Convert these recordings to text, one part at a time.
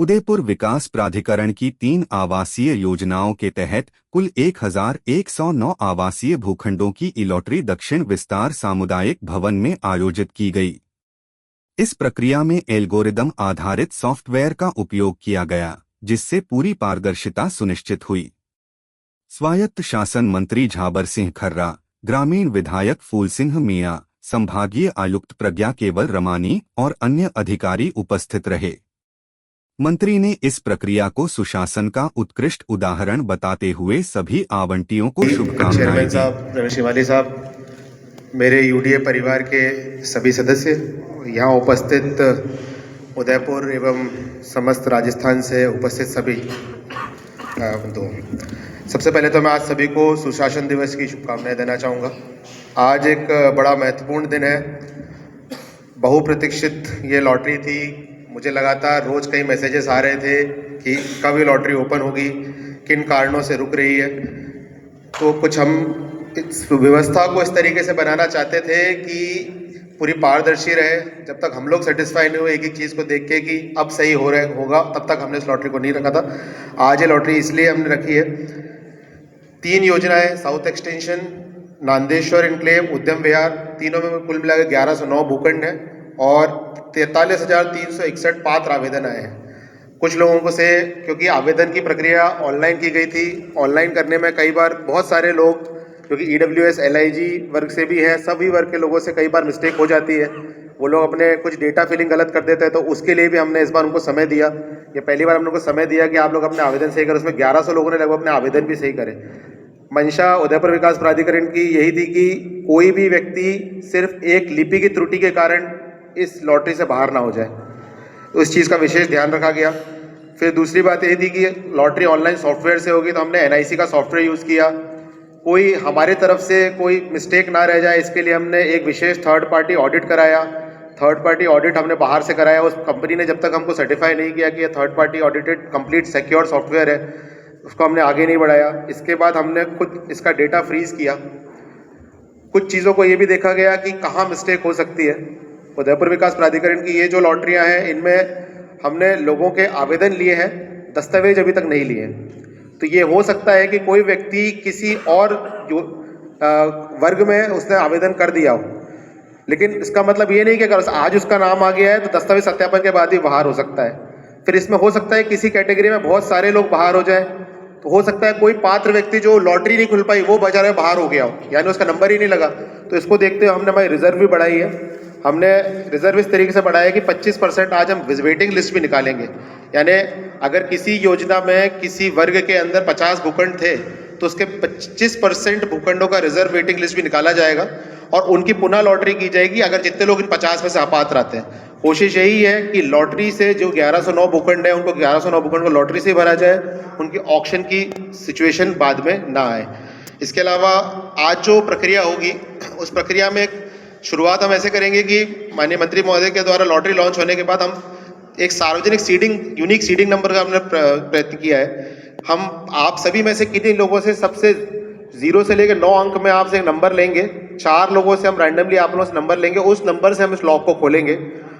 उदयपुर विकास प्राधिकरण की 3 आवासीय योजनाओं के तहत कुल 1109 आवासीय भूखंडों की ई-लॉटरी दक्षिण विस्तार सामुदायिक भवन में आयोजित की गई। इस प्रक्रिया में एल्गोरिदम आधारित सॉफ्टवेयर का उपयोग किया गया, जिससे पूरी पारदर्शिता सुनिश्चित हुई। स्वायत्त शासन मंत्री झाबर सिंह खर्रा, ग्रामीण विधायक फूल सिंह मीणा, संभागीय आयुक्त प्रज्ञा केवल रमानी और अन्य अधिकारी उपस्थित रहे। मंत्री ने इस प्रक्रिया को सुशासन का उत्कृष्ट उदाहरण बताते हुए सभी आवंटियों को शुभकामनाएं चेयरमैन दी। साहब, रमेश शिवाली साहब, मेरे यूडीए परिवार के सभी सदस्य, यहाँ उपस्थित उदयपुर एवं समस्त राजस्थान से उपस्थित सभी सबसे पहले तो मैं आज सभी को सुशासन दिवस की शुभकामनाएं देना चाहूँगा। आज एक बड़ा महत्वपूर्ण दिन है। बहुप्रतीक्षित ये लॉटरी थी। मुझे लगातार रोज़ कई मैसेजेस आ रहे थे कि कब ये लॉटरी ओपन होगी, किन कारणों से रुक रही है। तो कुछ हम इस व्यवस्था को इस तरीके से बनाना चाहते थे कि पूरी पारदर्शी रहे। जब तक हम लोग सेटिस्फाई नहीं हुए एक एक चीज़ को देख के कि अब सही हो रहा होगा, तब तक हमने इस लॉटरी को नहीं रखा था। आज ये लॉटरी इसलिए हमने रखी है। 3 योजनाएं, साउथ एक्सटेंशन, नांदेश्वर इनक्लेव, उद्यम विहार, तीनों में कुल मिलाकर 1109 भूखंड है और 43,361 पात्र आवेदन आए हैं। कुछ लोगों को से क्योंकि आवेदन की प्रक्रिया ऑनलाइन की गई थी, ऑनलाइन करने में कई बार बहुत सारे लोग, क्योंकि EWS LIG वर्ग से भी है, सभी वर्ग के लोगों से कई बार मिस्टेक हो जाती है। वो लोग अपने कुछ डेटा फिलिंग गलत कर देते हैं, तो उसके लिए भी हमने इस बार उनको समय दिया। ये पहली बार हमने उनको समय दिया कि आप लोग अपने आवेदन सही करें। उसमें 1100 लोगों ने लगभग अपने आवेदन भी सही करे। मंशा उदयपुर विकास प्राधिकरण की यही थी कि कोई भी व्यक्ति सिर्फ एक लिपि की त्रुटि के कारण इस लॉटरी से बाहर ना हो जाए, तो इस चीज़ का विशेष ध्यान रखा गया। फिर दूसरी बात यही थी कि लॉटरी ऑनलाइन सॉफ्टवेयर से होगी, तो हमने NIC का सॉफ्टवेयर यूज़ किया। कोई हमारे तरफ से कोई मिस्टेक ना रह जाए, इसके लिए हमने एक विशेष थर्ड पार्टी ऑडिट कराया। थर्ड पार्टी ऑडिट हमने बाहर से कराया। उस कंपनी ने जब तक हमको सर्टिफाई नहीं किया कि ये third party audited complete secure software है, उसको हमने आगे नहीं बढ़ाया। इसके बाद हमने खुद इसका डेटा फ्रीज किया। कुछ चीज़ों को ये भी देखा गया कि कहाँ मिस्टेक हो सकती है। उदयपुर विकास प्राधिकरण की ये जो लॉटरियाँ हैं, इनमें हमने लोगों के आवेदन लिए हैं, दस्तावेज अभी तक नहीं लिए। तो ये हो सकता है कि कोई व्यक्ति किसी और वर्ग में उसने आवेदन कर दिया हो, लेकिन इसका मतलब ये नहीं कि अगर आज उसका नाम आ गया है तो दस्तावेज सत्यापन के बाद ही बाहर हो सकता है। फिर इसमें हो सकता है किसी कैटेगरी में बहुत सारे लोग बाहर हो जाए, तो हो सकता है कोई पात्र व्यक्ति जो लॉटरी नहीं खुल पाई वो बेचारे बाहर हो गया हो, यानी उसका नंबर ही नहीं लगा। तो इसको देखते हुए हमने हमारी रिजर्व भी बढ़ाई है। हमने रिजर्व इस तरीके से बढ़ाया कि 25% आज हम वेटिंग लिस्ट भी निकालेंगे। यानी अगर किसी योजना में किसी वर्ग के अंदर 50 भूखंड थे, तो उसके 25% भूखंडों का रिजर्व वेटिंग लिस्ट भी निकाला जाएगा और उनकी पुनः लॉटरी की जाएगी अगर जितने लोग इन 50 में से अपात्र आते हैं। कोशिश यही है कि लॉटरी से जो 1109 भूखंड है, उनको 1109 भूखंड को लॉटरी से भरा जाए, उनकी ऑक्शन की सिचुएशन बाद में ना आए। इसके अलावा आज जो प्रक्रिया होगी, उस प्रक्रिया में शुरुआत हम ऐसे करेंगे कि माननीय मंत्री महोदय के द्वारा लॉटरी लॉन्च होने के बाद हम एक सार्वजनिक सीडिंग, यूनिक सीडिंग नंबर का हमने प्रयत्न किया है। हम आप सभी में से कितने लोगों से सबसे 0 से लेकर 9 अंक में आपसे एक नंबर लेंगे, 4 लोगों से हम रैंडमली आप लोगों से नंबर लेंगे, उस नंबर से हम इस लॉक को खोलेंगे।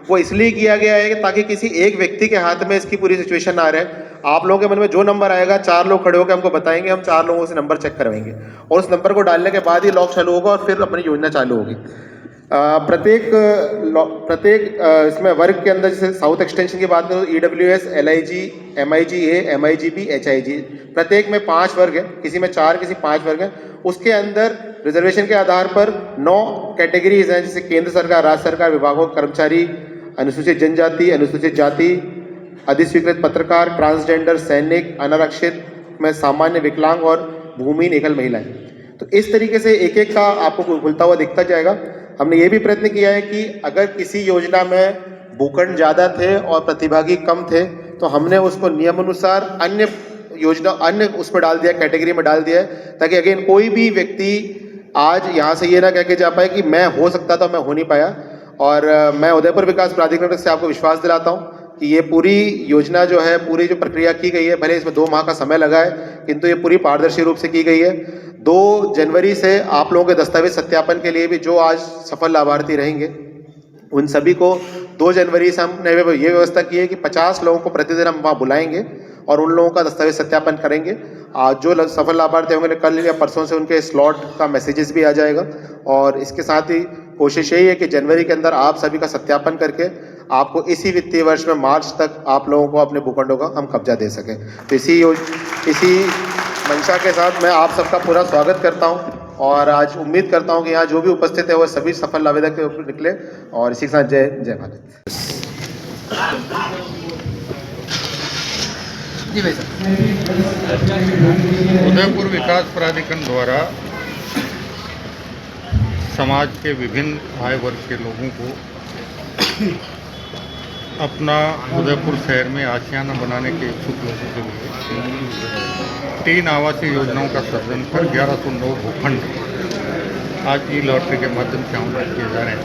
वो इसलिए किया गया है कि ताकि किसी एक व्यक्ति के हाथ में इसकी पूरी सिचुएशन ना रहे। आप लोगों के मन में जो नंबर आएगा, 4 लोग खड़े होकर हमको बताएंगे, हम 4 लोगों से नंबर चेक करवाएंगे और उस नंबर को डालने के बाद ही लॉक चालू होगा और फिर अपनी योजना चालू होगी। प्रत्येक इसमें वर्ग के अंदर, जैसे साउथ एक्सटेंशन की बात करें तो EWS LIG MIGA MIGB HIG, प्रत्येक में 5 वर्ग है, किसी में 4 किसी 5 वर्ग है। उसके अंदर रिजर्वेशन के आधार पर 9 कैटेगरीज हैं, जैसे केंद्र सरकार, राज्य सरकार विभागों के कर्मचारी, अनुसूचित जनजाति, अनुसूचित जाति, अधिस्वीकृत पत्रकार, ट्रांसजेंडर, सैनिक, अनारक्षित में सामान्य, विकलांग और भूमिहीन एकल महिलाएं। तो इस तरीके से एक एक का आपको खुलता हुआ दिखता जाएगा। हमने ये भी प्रयत्न किया है कि अगर किसी योजना में भूखंड ज़्यादा थे और प्रतिभागी कम थे, तो हमने उसको नियमानुसार अन्य योजना, अन्य उसमें डाल दिया, कैटेगरी में डाल दिया है, ताकि अगेन कोई भी व्यक्ति आज यहाँ से ये ना कह के जा पाए कि मैं हो सकता था, मैं हो नहीं पाया। और मैं उदयपुर विकास प्राधिकरण से आपको विश्वास दिलाता हूँ कि ये पूरी योजना जो है, पूरी जो प्रक्रिया की गई है, भले इसमें 2 माह का समय लगा है, किंतु ये पूरी पारदर्शी रूप से की गई है। 2 जनवरी से आप लोगों के दस्तावेज सत्यापन के लिए भी जो आज सफल लाभार्थी रहेंगे, उन सभी को 2 जनवरी से हमने ये व्यवस्था की है कि 50 लोगों को प्रतिदिन हम वहाँ बुलाएंगे और उन लोगों का दस्तावेज सत्यापन करेंगे। जो सफल लाभार्थी होंगे कल या परसों से उनके स्लॉट का मैसेजेस भी आ जाएगा। और इसके साथ ही कोशिश यही है कि जनवरी के अंदर आप सभी का सत्यापन करके आपको इसी वित्तीय वर्ष में मार्च तक आप लोगों को अपने भूखंडों का हम कब्जा दे सकें। तो इसी मंशा के साथ मैं आप सबका पूरा स्वागत करता हूं और आज उम्मीद करता हूं कि यहाँ जो भी उपस्थित है वो सभी सफल आवेदक के ऊपर निकले। और इसी के साथ जय भारत। जी भाई साहब। उदयपुर विकास प्राधिकरण द्वारा समाज के विभिन्न आय वर्ग के लोगों को अपना उदयपुर शहर में आशियाना बनाने के इच्छुक लोगों के लिए 3 आवासीय योजनाओं का सृजन कर 1109 भूखंड आज ई लॉटरी के माध्यम से आवंटित किए जा रहे हैं।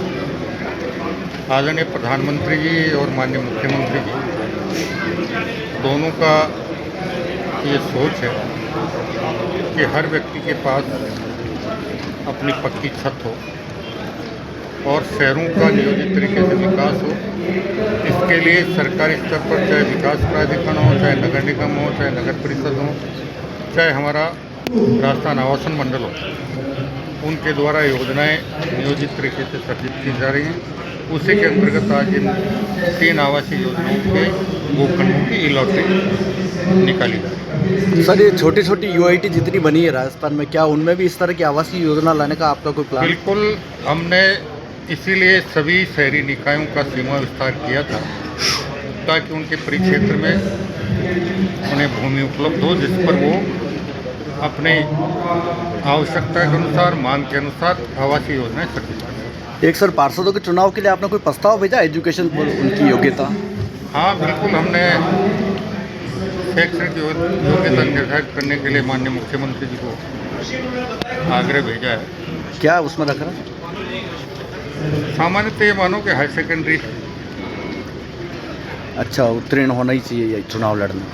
आदरणीय प्रधानमंत्री जी और माननीय मुख्यमंत्री जी दोनों का ये सोच है कि हर व्यक्ति के पास अपनी पक्की छत हो और शहरों का नियोजित तरीके से विकास हो। इसके लिए सरकारी स्तर पर चाहे विकास प्राधिकरण हो, चाहे नगर निगम हो, चाहे नगर परिषद हो, चाहे हमारा राजस्थान आवासन मंडल हो, उनके द्वारा योजनाएं नियोजित तरीके से सृजित की जा रही हैं। उसी के अंतर्गत आज इन 3 आवासीय योजनाओं के भूखंडों की ई लॉटरी निकाली जा रही है। सर, ये छोटी छोटी यूआईटी जितनी बनी है राजस्थान में, क्या उनमें भी इस तरह की आवासीय योजना लाने का आपका कोई प्लान? बिल्कुल, हमने इसीलिए सभी शहरी निकायों का सीमा विस्तार किया था ताकि उनके परिक्षेत्र में उन्हें भूमि उपलब्ध हो जिस पर वो अपने आवश्यकता के अनुसार, मांग के अनुसार आवासीय योजनाएं सृजित करें। एक सर, पार्षदों के चुनाव के लिए आपने कोई प्रस्ताव भेजा एजुकेशन पर उनकी योग्यता? हाँ बिल्कुल, हमने शैक्षणिक योग्यता निर्धारित करने के लिए माननीय मुख्यमंत्री जी को आग्रह भेजा है। क्या उसमें रख रहा है? सामान्यतः ये मानो कि हाई सेकेंडरी। अच्छा, उत्तीर्ण होना ही चाहिए ये चुनाव लड़ना।